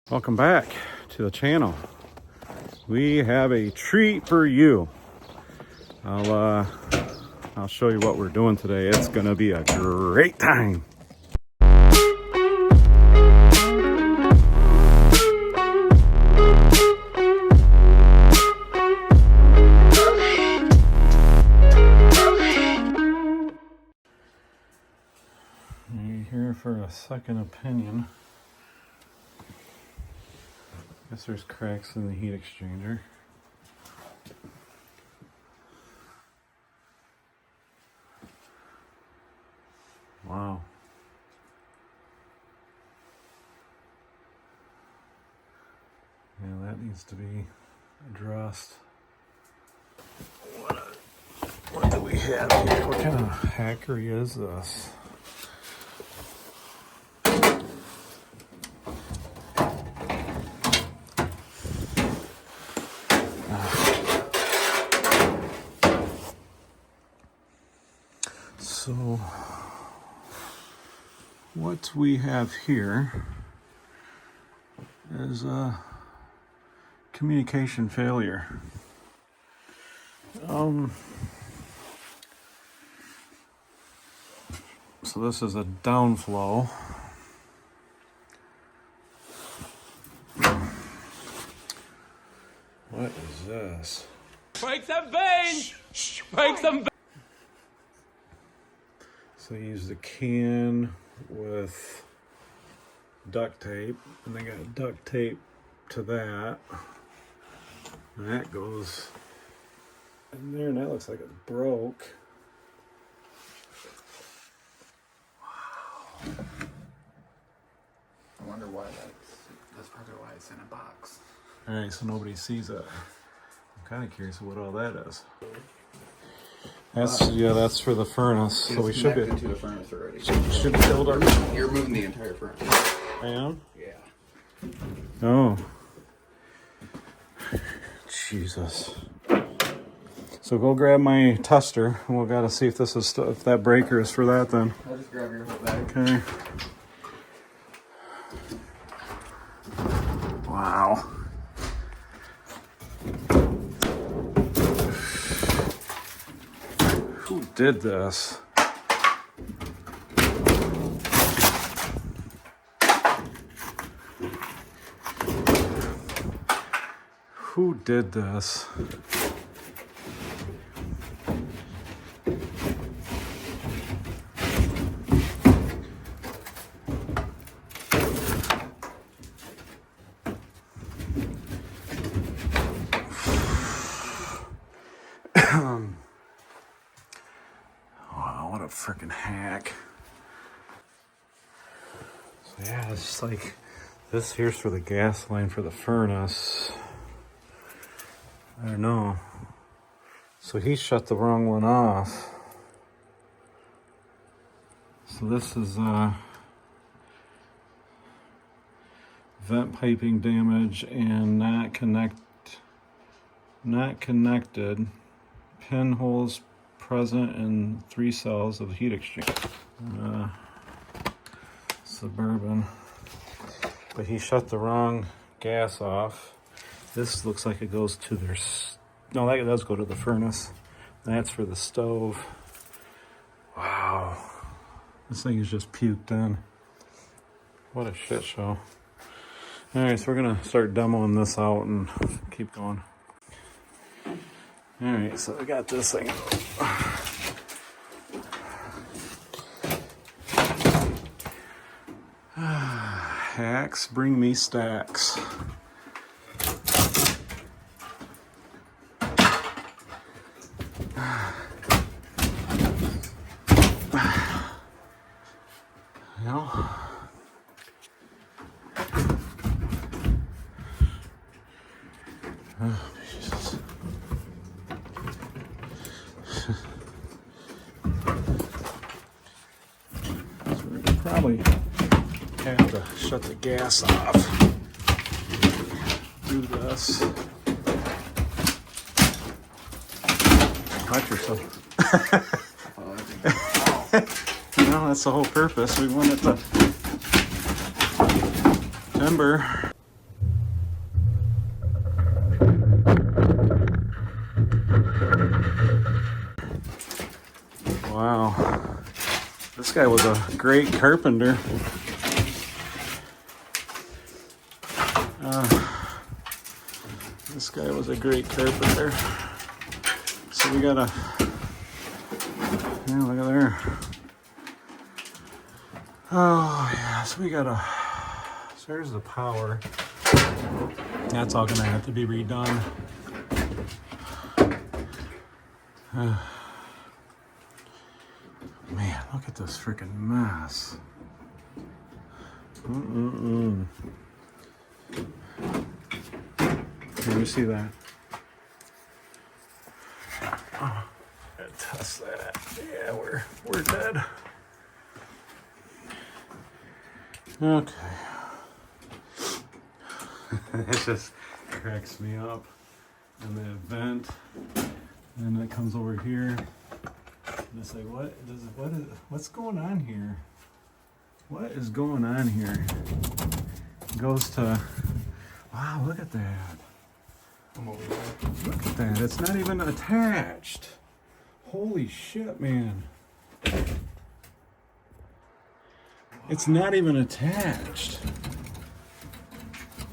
Welcome back to the channel. We have a treat for you. I'll show you what we're doing today. It's gonna be a great time. You're here for a second opinion. Guess there's cracks in the heat exchanger. Wow. Yeah, that needs to be addressed. What do we have here? What kind of hackery is this? So what we have here is a communication failure. So this is a downflow. What is this? Break some veins! Break some veins! So they used a can with duct tape, and they got duct tape to that. And that goes in there, and that looks like it broke. I wonder why that's probably why it's in a box. Alright, so nobody sees it. I'm kind of curious what all that is. That's for the furnace. So we should be to the furnace already. should build our. You're moving the entire furnace. I am? Yeah. Oh. Jesus. So go grab my tester, and we'll gotta see if this is if that breaker is for that then. I'll just grab your whole bag. Okay. Wow. Who did this? Who did this? Wow, what a freaking hack. So yeah, it's just like, this here's for the gas line for the furnace. I don't know. So he shut the wrong one off. So this is vent piping damage and not connected. Pinholes present in 3 cells of heat exchanger. Suburban. But he shut the wrong gas off. This looks like it goes to their... No, that does go to the furnace. That's for the stove. Wow. This thing is just puked in. What a shit show. Alright, so we're going to start demoing this out and keep going. Alright, so we got this thing. Hacks bring me stacks. You know? Oh, Jesus. So we're gonna probably have to shut the gas off. Do this. Watch yourself. You know, that's the whole purpose. We want it to timber. Wow. This guy was a great carpenter. This guy was a great carpenter. So we got a, yeah, look at there. Oh yeah, so we got a, so there's the power. That's all gonna have to be redone. Man, look at this freaking mess. Let me see that. Oh, gotta test that. Yeah, we're dead. Okay. It just cracks me up. And the vent, and then it comes over here. And it's like, what's going on here? What is going on here? It goes to, wow, look at that. I'm over there. Look at that, it's not even attached. Holy shit, man. It's not even attached.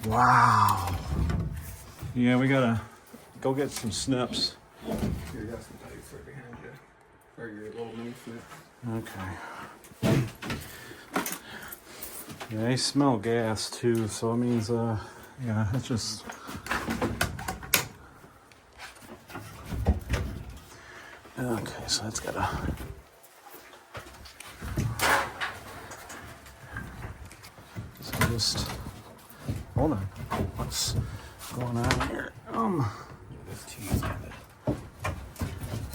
Wow. Yeah, we gotta go get some snips. Here, you got some tights right behind you. For your little mini snip. Okay. Yeah, I smell gas too, so it means, yeah, it's just. Okay, so that's gotta. So just hold on. What's going on here? This tee's got it.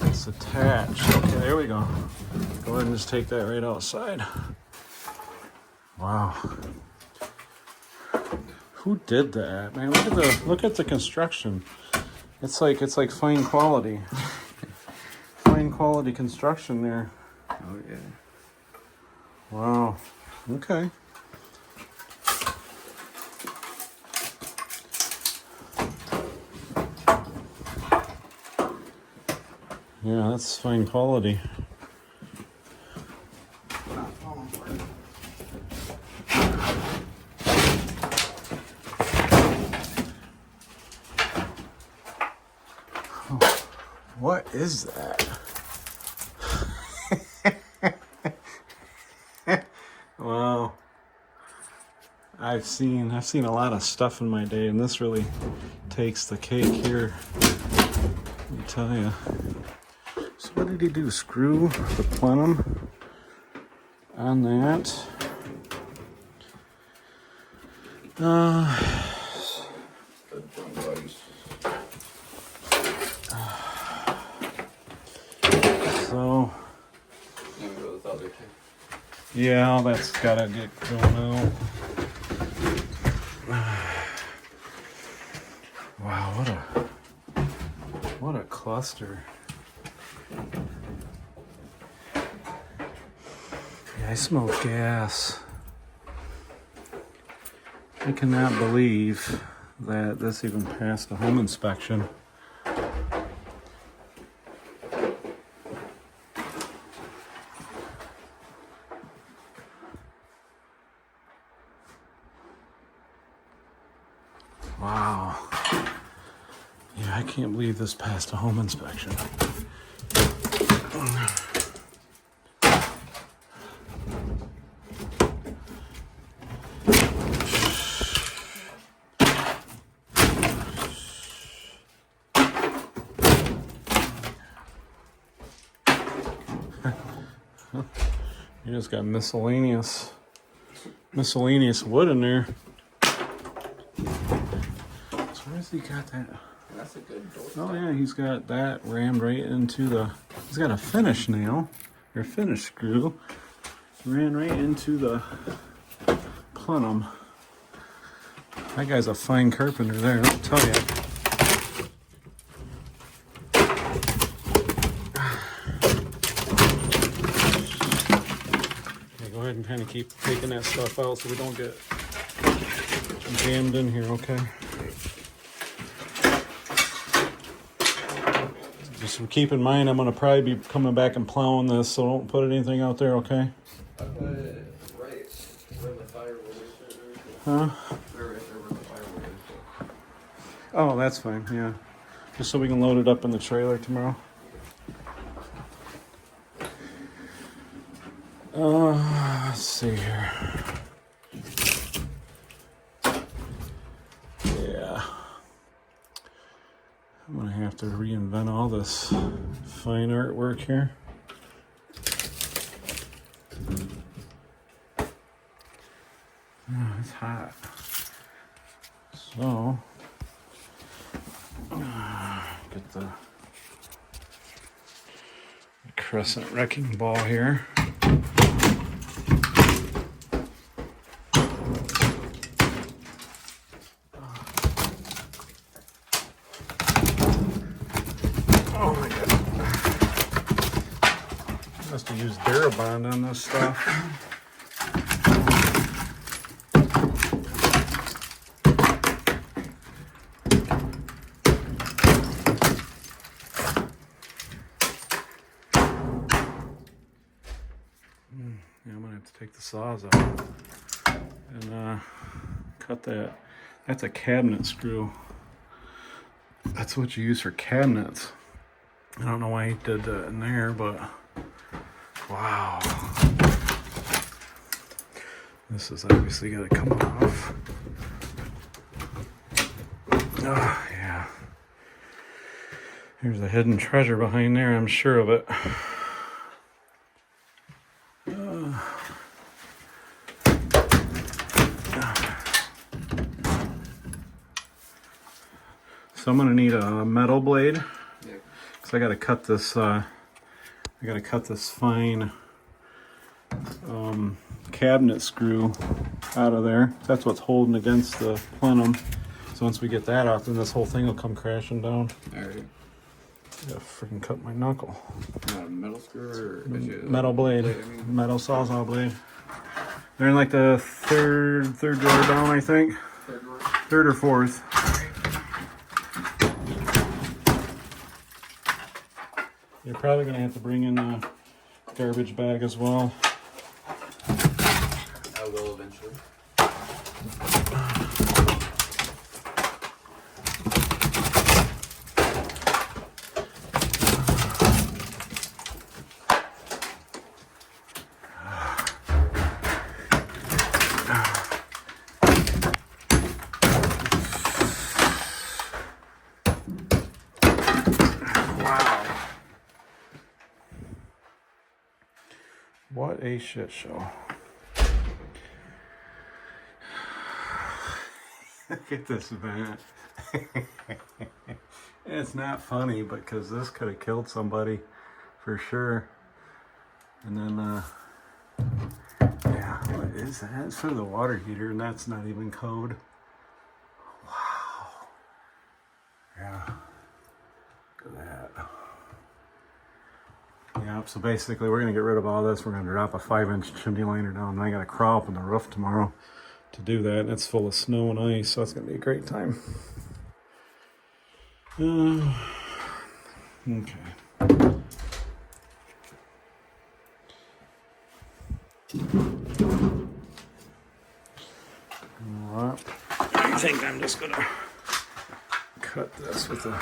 It's attached. Okay, there we go. Go ahead and just take that right outside. Wow. Who did that, man? Look at the construction. It's like fine quality. Fine quality construction there. Oh yeah. Wow. Okay. Yeah, that's fine quality. Not falling for it. What is that? Wow. I've seen a lot of stuff in my day, and this really takes the cake here. Let me tell you. So what did he do? Screw the plenum on that. Good job, buddies. So Let me go with the other two. yeah, all that's gotta get going out. Wow, what a cluster. Yeah, I smell gas. I cannot believe that this even passed a home inspection. Wow. Yeah, I can't believe this passed a home inspection. You just got miscellaneous wood in there. So where's he got that? That's a good door. Oh yeah, he's got that rammed right into the. He's got a finish nail or finish screw ran right into the plenum. That guy's a fine carpenter there. I'll tell you. Okay, go ahead and kind of keep taking that stuff out so we don't get jammed in here. Okay. Just keep in mind, I'm going to probably be coming back and plowing this, so don't put anything out there, okay? I put it right where the firewood is. Huh? Right there where the firewood is. Oh, that's fine, yeah. Just so we can load it up in the trailer tomorrow. Let's see here. Yeah. I'm going to have to reinvent all this fine artwork here. Oh, it's hot. So, get the crescent wrecking ball here. Oh my god. Must have used Darabond on this stuff. Yeah, I'm gonna have to take the saws out and cut that. That's a cabinet screw. That's what you use for cabinets. I don't know why he did that in there, but wow. This is obviously gonna come off. Oh, yeah. There's a hidden treasure behind there, I'm sure of it. So I'm gonna need a metal blade because I gotta cut this. I gotta cut this fine cabinet screw out of there. That's what's holding against the plenum. So once we get that off, then this whole thing will come crashing down. All right. I gotta freaking cut my knuckle. Not a metal screw or Metal blade, metal sawzall blade. They're in like the third drawer down, I think. Third drawer? Third or fourth. You're probably gonna have to bring in a garbage bag as well. I will eventually. What a shit show. Look at this vent. It's not funny, but because this could have killed somebody for sure. And then, yeah, what is that? It's for the water heater, and that's not even code. Wow. Yeah. Look at that. Yeah, so basically we're going to get rid of all this. We're going to drop a 5-inch chimney liner down, and I got to crawl up on the roof tomorrow to do that. And it's full of snow and ice, so it's going to be a great time. Okay. Alright. I think I'm just going to cut this with a...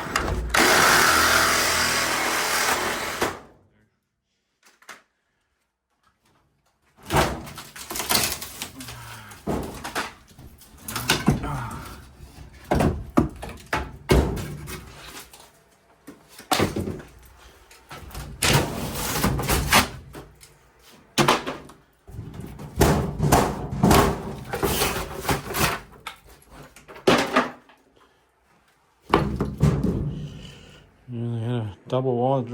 They had a double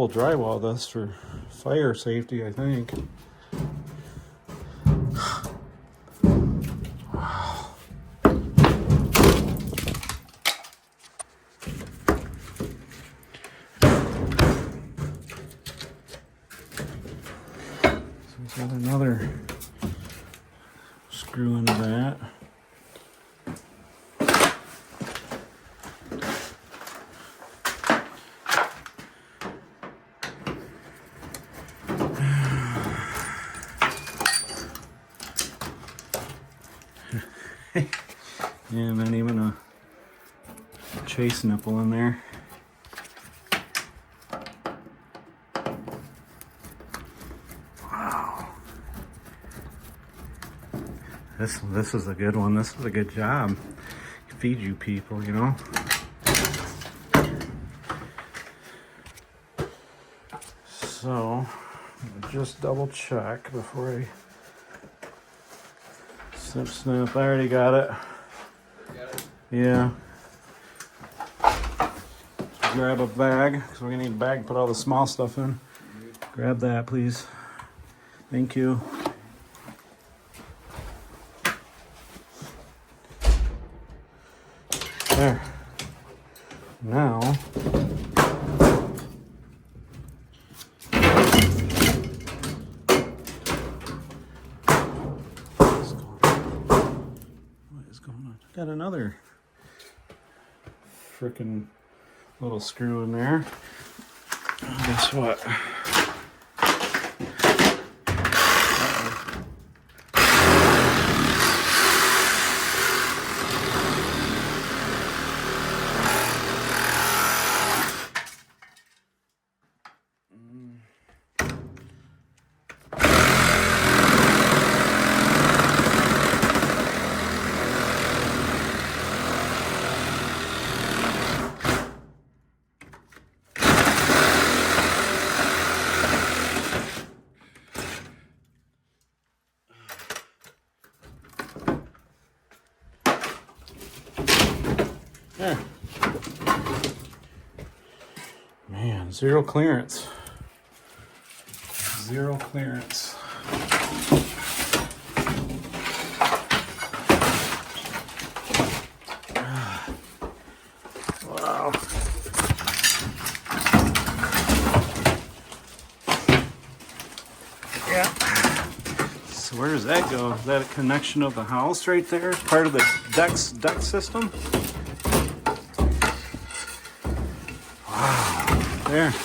drywall this for fire safety, I think. Wow. So we've got another screw into that. And then even a chase nipple in there. Wow. This is a good one. This is a good job. Feed you people, you know. So, just double check before I snip. I already got it. Yeah. Grab a bag, because we're gonna need a bag to put all the small stuff in. Grab that, please. Thank you. There. Now, what is going on? Got another frickin' little screw in there. Guess what? There. Man, zero clearance. Zero clearance. Wow. Yeah. So where does that go? Is that a connection of the house right there? Part of the deck system? There. Not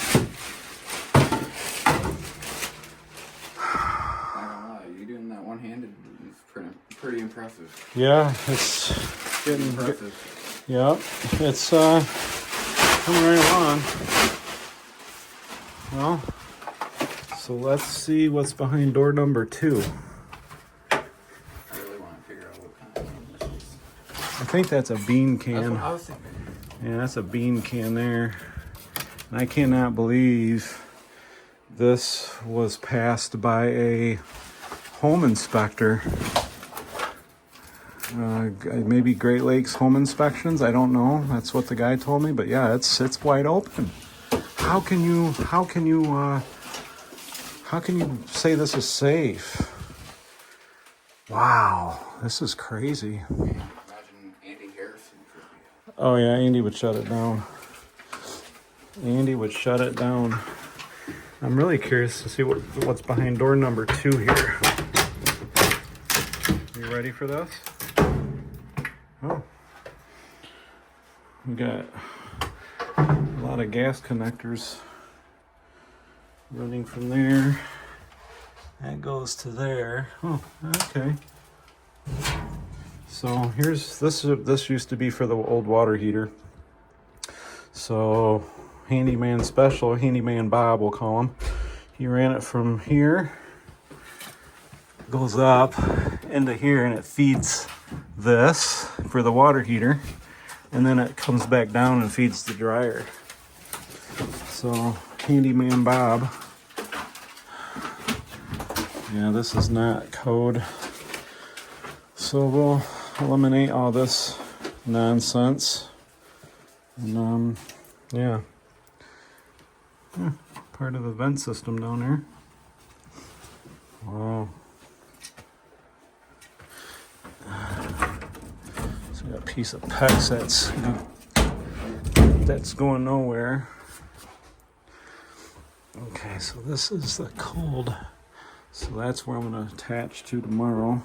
gonna lie, you doing that one-handed is pretty impressive. Yeah, it's getting Impressive. Yep, it's coming right along. Well, so let's see what's behind door number 2. I really want to figure out what kind of thing this is. I think that's a bean can. That's what I was thinking. Yeah, that's a bean can there. And I cannot believe this was passed by a home inspector. Maybe Great Lakes Home Inspections. I don't know. That's what the guy told me. But yeah, it's wide open. How can you say this is safe? Wow, this is crazy. Imagine Andy Harrison. Oh yeah, Andy would shut it down. Andy would shut it down. I'm really curious to see what's behind door number 2 here. You ready for this? Oh. We got a lot of gas connectors running from there. That goes to there. Oh, okay. So here's this used to be for the old water heater. So handyman special, handyman Bob we'll call him. He ran it from here, goes up into here, and it feeds this for the water heater, and then it comes back down and feeds the dryer. So handyman Bob. Yeah, this is not code. So we'll eliminate all this nonsense. And yeah. Part of the vent system down there. Wow. So we got a piece of PEX that's going nowhere. Okay, so this is the cold. So that's where I'm going to attach to tomorrow.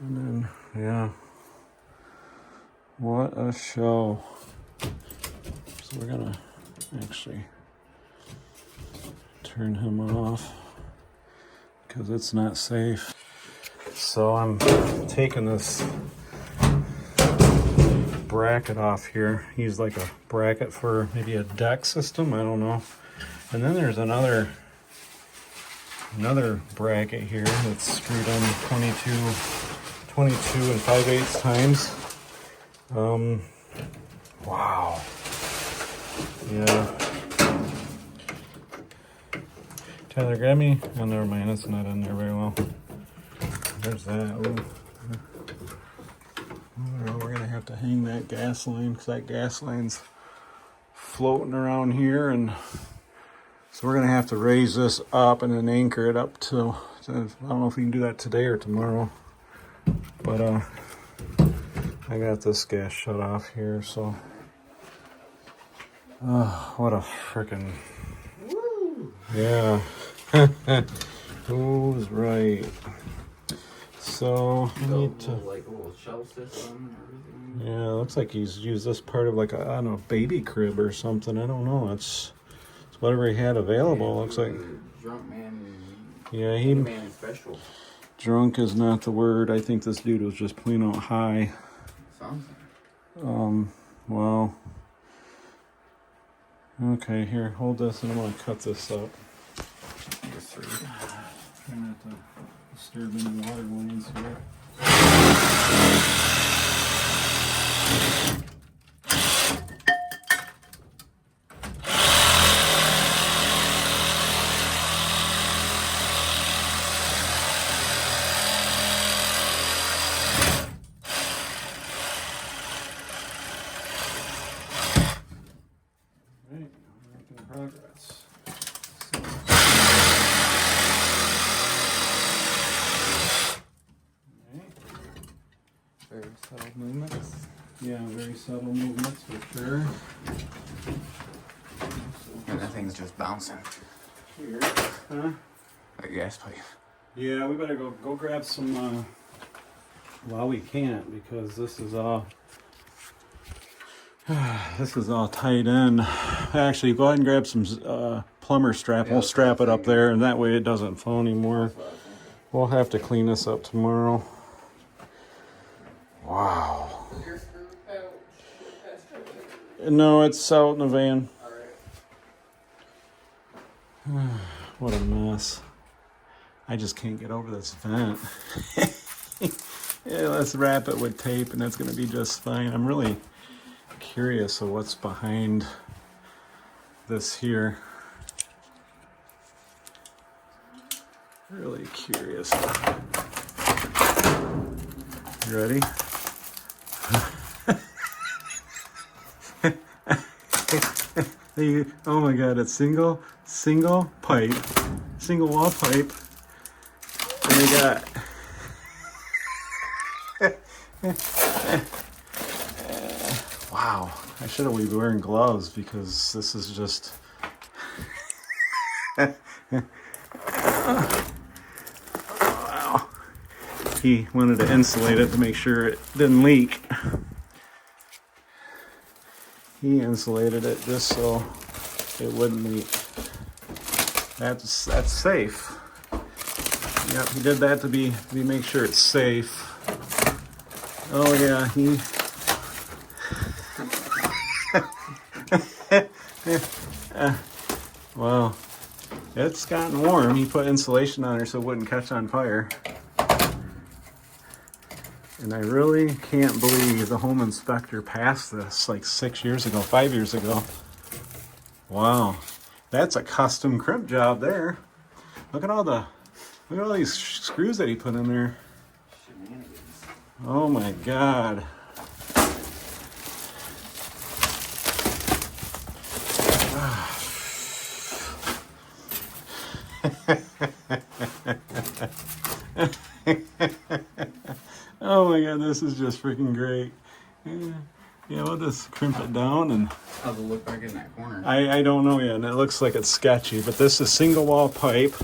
And then, yeah. What a show. So we're going to actually turn him off because it's not safe. So I'm taking this bracket off here. Use like a bracket for maybe a deck system, I don't know. And then there's another bracket here that's screwed in 22 and 5/8 times. Wow. Yeah. Tyler, grab me. Oh, never mind. It's not in there very well. There's that. Ooh. Oh, we're gonna have to hang that gas line because that gas line's floating around here, and so we're gonna have to raise this up and then anchor it up to I don't know if we can do that today or tomorrow. But I got this gas shut off here, so what a frickin' yeah. Who's right? So I need to like a little shelf system and everything. yeah, looks like he's used this part of like a, I don't know, baby crib or something. I don't know. It's whatever he had available. Looks like Drunk man. yeah, he Man special. drunk is not the word. I think this dude was just plain out high. Something. Well. Okay, here, hold this and I'm gonna cut this up. Yes, sir. Try not to disturb any water lines here. Right, making progress. Very subtle movements. Yeah, very subtle movements for sure. And that thing's just bouncing. Weird, huh? Like a gas pipe. Yeah, we better go grab some. Well, we can't because this is all tied in. Actually, go ahead and grab some plumber strap. We'll strap it up there, and that way it doesn't flow anymore. We'll have to clean this up tomorrow. Wow. No, it's out in the van. What a mess. I just can't get over this vent. Yeah, let's wrap it with tape and that's going to be just fine. I'm really curious of what's behind this here. Really curious. You ready? Oh my god, it's single pipe, single wall pipe. And they got wow, I should have been wearing gloves because this is just wow. He wanted to insulate it to make sure it didn't leak. He insulated it just so it wouldn't leak. That's safe. Yep, he did that to make sure it's safe. Oh yeah, he well, it's gotten warm. He put insulation on her so it wouldn't catch on fire. And I really can't believe the home inspector passed this like 5 years ago. Wow, that's a custom crimp job there. Look at all these screws that he put in there. Oh my god. Oh my god, this is just freaking great. Yeah, we'll just crimp it down and How's it look like in that corner? I don't know yet, and it looks like it's sketchy, but this is single wall pipe,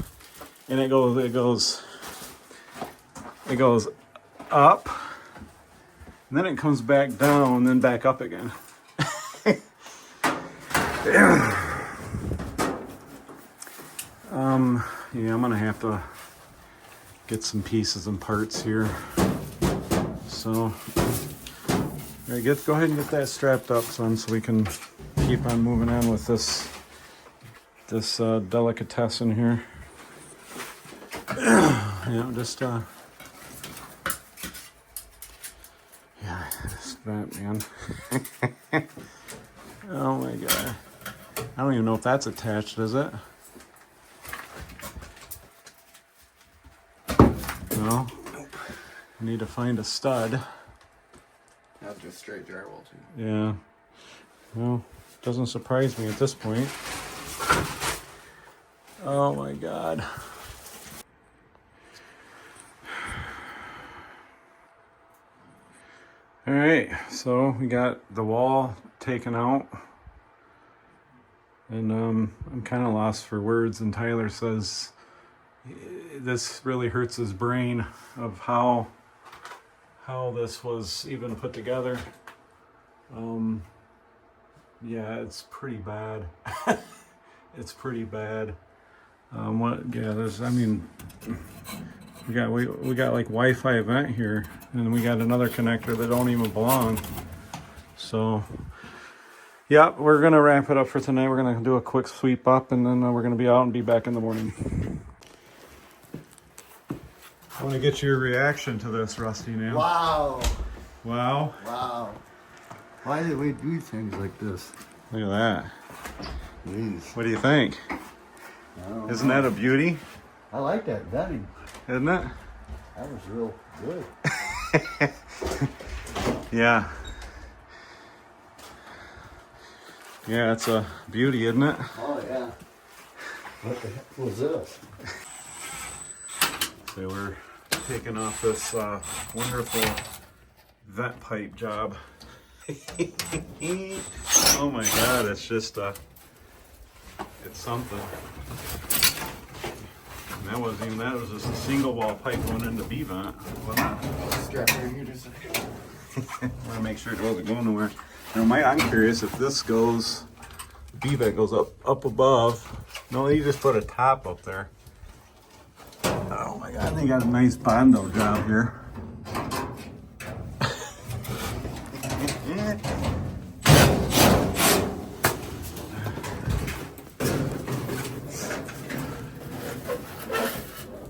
and it goes up, and then it comes back down, then back up again. Yeah, I'm gonna have to get some pieces and parts here. So All right, go ahead and get that strapped up, son, so we can keep on moving on with this delicatessen here. Yeah, just yeah, this vent, man. Oh my god, I don't even know if that's attached, is it? No. I need to find a stud. That's just straight drywall too. Yeah. Well, doesn't surprise me at this point. Oh my god. All right, so we got the wall taken out, and I'm kind of lost for words. And Tyler says this really hurts his brain of how this was even put together. Yeah, it's pretty bad. It's pretty bad. There's, I mean, we got like Wi-Fi event here, and we got another connector that don't even belong. So yeah, we're gonna wrap it up for tonight. We're gonna do a quick sweep up, and then we're gonna be out and be back in the morning. I want to get your reaction to this, Rusty. Now. Wow. Wow. Wow. Why did we do things like this? Look at that. Jeez. What do you think? Isn't that a beauty? I like that venting. Isn't it? That was real good. Yeah. Yeah, it's a beauty, isn't it? Oh, yeah. What the heck was this? So we're taking off this wonderful vent pipe job. Oh my god, it's just it's something. And that was just a single wall pipe going into B vent. Strap right here just a second. I want to make sure it wasn't going nowhere. I'm curious if this goes, B vent goes up above. No, you just put a top up there. Oh my god, they got a nice Bondo job here.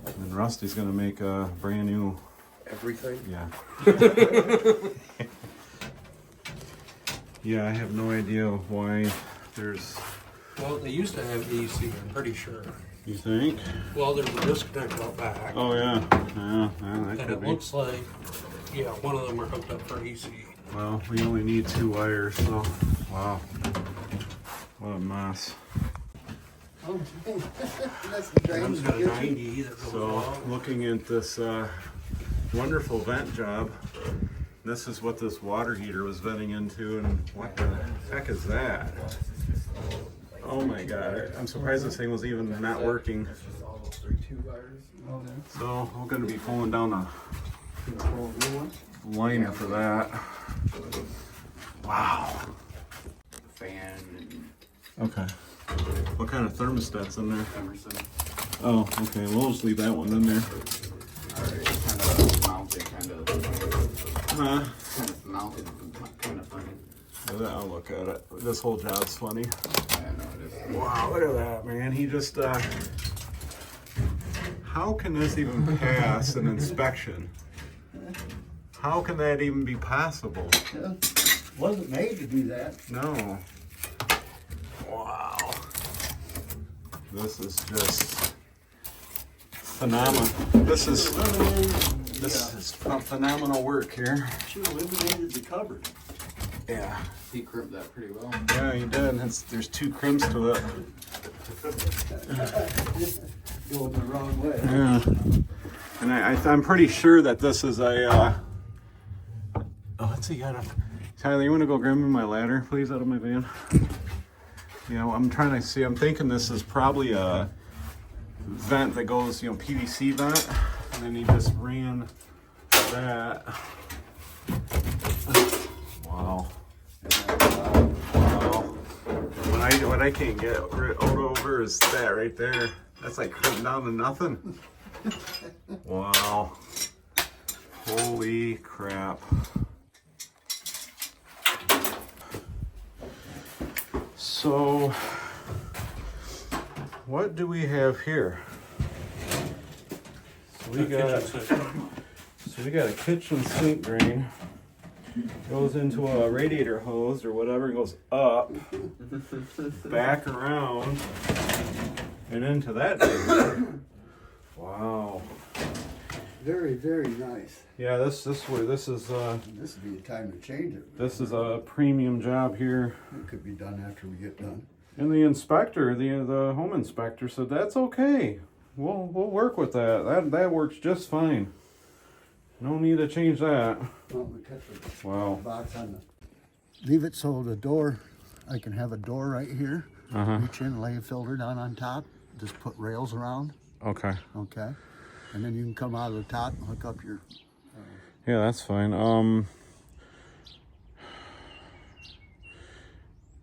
And Rusty's gonna make a brand new Everything? Yeah. Yeah, I have no idea why there's. Well, they used to have AC, I'm pretty sure. You think? Well, there's a disconnect out back. Oh yeah, that And could it be. looks like, yeah, one of them are hooked up for AC. Well, we only need 2 wires, so wow, what a mess. Oh, that's the drain. One's got a 90 that goes So, along. looking at this wonderful vent job, this is what this water heater was venting into, and what the heck is that? Oh my god, I'm surprised this thing was even not working. That's just all those 3-2 wires. Oh, So, we're going to be pulling down a liner for that. Wow. fan and Okay. What kind of thermostat's in there? Emerson. Oh, okay. We'll just leave that one in there. Alright, kind of mounted, kind of mounted, kind of funny. I'll look at it. This whole job's funny. Yeah, no, it is. Wow, look at that, man. He just, how can this even pass an inspection? How can that even be possible? Wasn't made to do that. No. Wow. This is just phenomenal. This is phenomenal work here. Should have eliminated the cupboard. Yeah. He crimped that pretty well. Yeah, he did. There's 2 crimps to it. Going the wrong way. Yeah. And I'm pretty sure that this is a. Oh, let's see. Tyler, you want to go grab me my ladder, please, out of my van? You know, I'm trying to see. I'm thinking this is probably a vent that goes, PVC vent, and then he just ran that. Wow. Wow. What I can't get over is that right there. That's like cutting down to nothing. Wow. Holy crap. So, what do we have here? So we got a kitchen sink drain. Goes into a radiator hose or whatever, goes up, back around, and into that thing. Wow. Very, very nice. Yeah, this This would be a time to change it. this is a premium job here. It could be done after we get done. And the inspector, the home inspector said that's okay. We'll work with that. That works just fine. No need to change that. Well, we cut the Wow. box on the. Leave it so the door, I can have a door right here. Reach in, lay a filter down on top. Just put rails around. Okay. Okay. And then you can come out of the top and hook up your. Yeah, that's fine.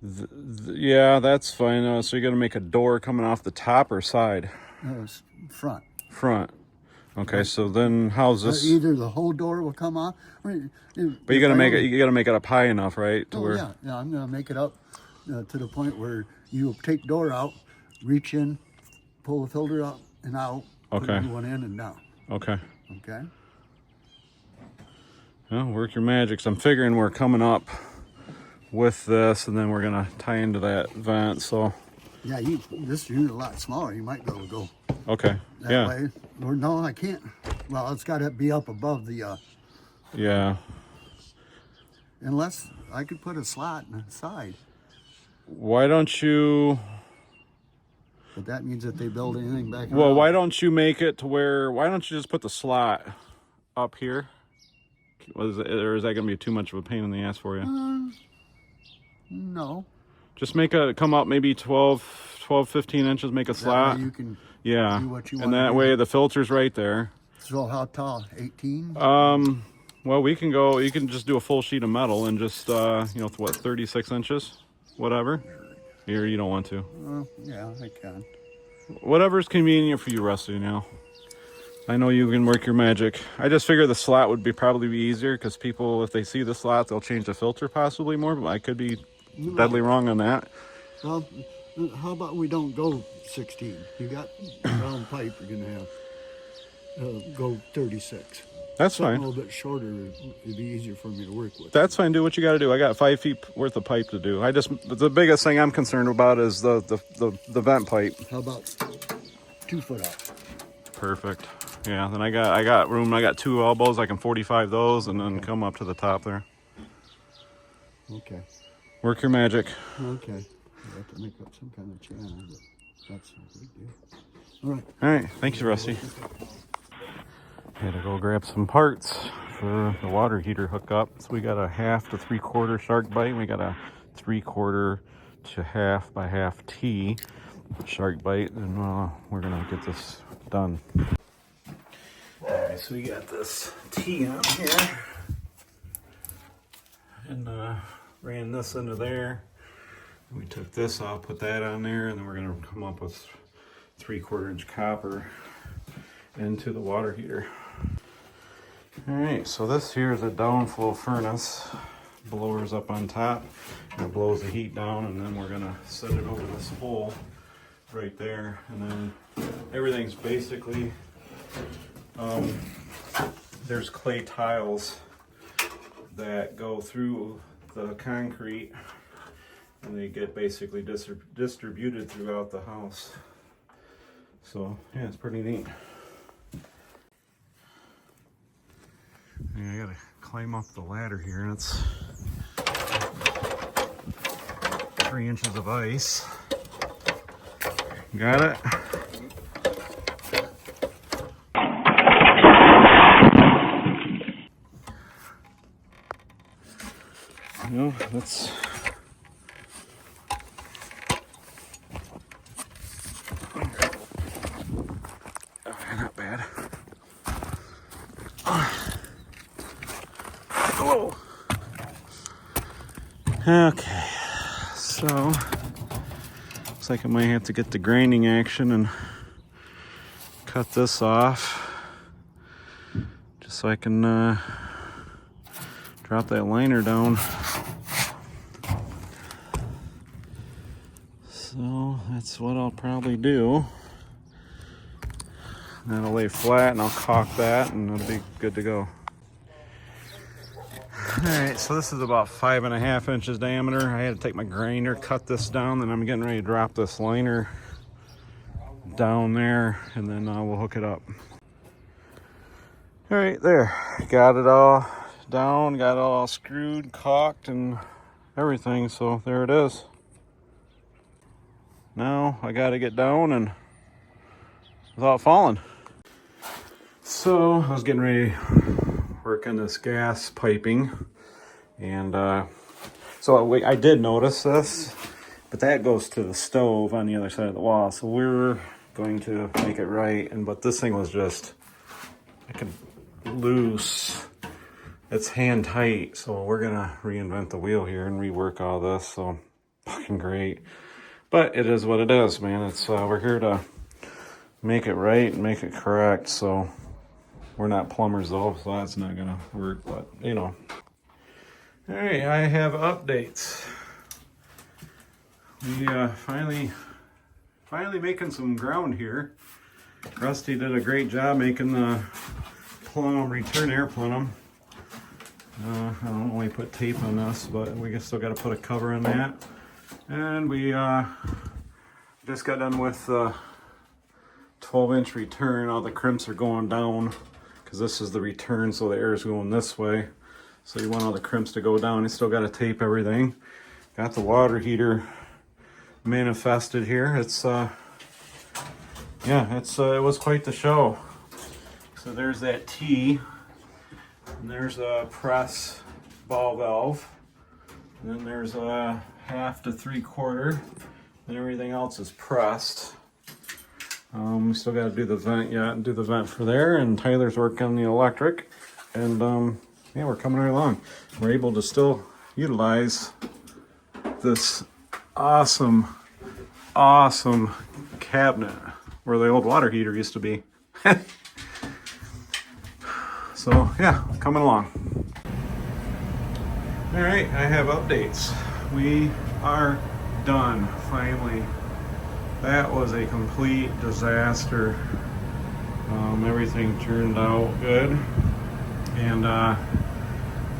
Yeah, that's fine. So you're gonna make a door coming off the top or side? Front. Front. Okay, so then how's this? Either the whole door will come off. But you gotta make it up high enough, right? To where. Yeah. I'm gonna make it up to the point where you take door out, reach in, pull the filter up and out. Put Okay. a new one in and down. Okay. Okay. Well, work your magic. So I'm figuring we're coming up with this, and then we're gonna tie into that vent. So. Yeah, this unit a lot smaller. You might be able to go Okay. that Yeah. way. Or no, I can't. Well, it's got to be up above the. Yeah. Unless I could put a slot in the side. Why don't you? But that means that they build anything back. Well, around. why don't you make it to where? Why don't you just put the slot up here? Or is that gonna be too much of a pain in the ass for you? No. Just come up maybe 12, 15 inches. Make a That slot. way you can. Yeah. do what you And wanna that do. way the filter's right there. So how tall? 18. Well, we can go. You can just do a full sheet of metal and just 36 inches, whatever. Here, you don't want to. Yeah, I can. Whatever's convenient for you, Rusty. Now, I know you can work your magic. I just figure the slot would probably be easier because people, if they see the slot, they'll change the filter possibly more. But I could be deadly wrong on that. Well, how about we don't go 16? You got round pipe. You're gonna have go 36. That's A fine. little bit shorter. It'd be easier for me to work with. That's fine. Do what you got to do. I got 5 feet worth of pipe to do. The biggest thing I'm concerned about is the vent pipe. How about 2 foot up? Perfect. Yeah. Then I got room. I got 2 elbows. I can 45 those and then come up to the top there. Okay. Work your magic. Okay. I have to make up some kind of channel, but that's no big deal. All right. All right. Thank you, Rusty. Had to go grab some parts for the water heater hookup. So we got a 1/2 to 3/4 shark bite. And we got a 3/4 to 1/2 by 1/2 T shark bite, and we're gonna get this done. Okay, so we got this T on here, and ran this into there. We took this off, put that on there, and then we're gonna come up with 3/4 inch copper into the water heater. All right, so this here is a downflow furnace. Blower's up on top, and it blows the heat down, and then we're gonna set it over this hole right there, and then everything's basically, there's clay tiles that go through the concrete, and they get basically distributed throughout the house. So yeah, it's pretty neat. Yeah, I gotta climb up the ladder here, and it's 3 inches of ice. Got it? No, that's... not bad. Oh. Okay, so looks like I might have to get the grinding action and cut this off just so I can drop that liner down. So that's what I'll probably do. And it'll lay flat and I'll caulk that and it'll be good to go. Alright, so this is about 5.5 inches diameter. I had to take my grinder, cut this down, then I'm getting ready to drop this liner down there and then we'll hook it up. Alright, there. Got it all down, got it all screwed, caulked, and everything, so there it is. Now I gotta get down and without falling. So I was getting ready to work on this gas piping, and so I did notice this, but that goes to the stove on the other side of the wall, so we're going to make it right. But this thing was just loose. It's hand tight, so we're gonna reinvent the wheel here and rework all this. So fucking great, but it is what it is, man. It's we're here to make it right and make it correct. So we're not plumbers though, so that's not gonna work. But you know. All right, I have updates. We finally making some ground here. Rusty did a great job making the plenum, return air plenum. I don't know, we put tape on this, but we still got to put a cover on that. And we just got done with the 12-inch return. All the crimps are going down because this is the return, so the air is going this way. So you want all the crimps to go down. You still got to tape everything. Got the water heater manifested here. It's yeah, it was quite the show. So there's that T, and there's a press ball valve, and then there's a 1/2 to 3/4, and everything else is pressed. We still got to do the vent yet, and do the vent for there, and Tyler's working on the electric, and yeah, we're coming right along. We're able to still utilize this awesome cabinet where the old water heater used to be. So yeah, coming along. All right, I have updates. We are done, finally. That was a complete disaster. Everything turned out good. And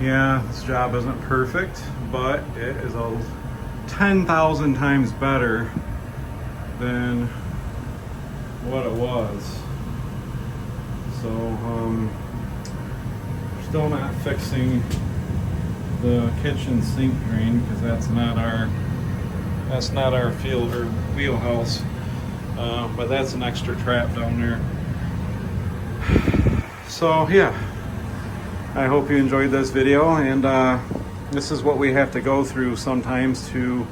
yeah, this job isn't perfect, but it is 10,000 times better than what it was. So still not fixing the kitchen sink drain because that's not our field or wheelhouse, but that's an extra trap down there. So yeah, I hope you enjoyed this video, and this is what we have to go through sometimes to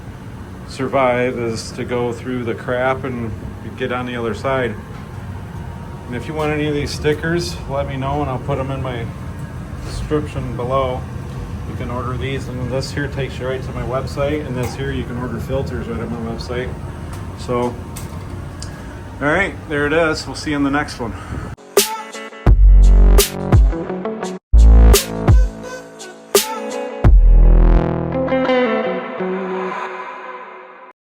survive, is to go through the crap and get on the other side. And if you want any of these stickers, let me know and I'll put them in my description below. You can order these, and this here takes you right to my website, and this here you can order filters right on my website. So all right, there it is. We'll see you in the next one.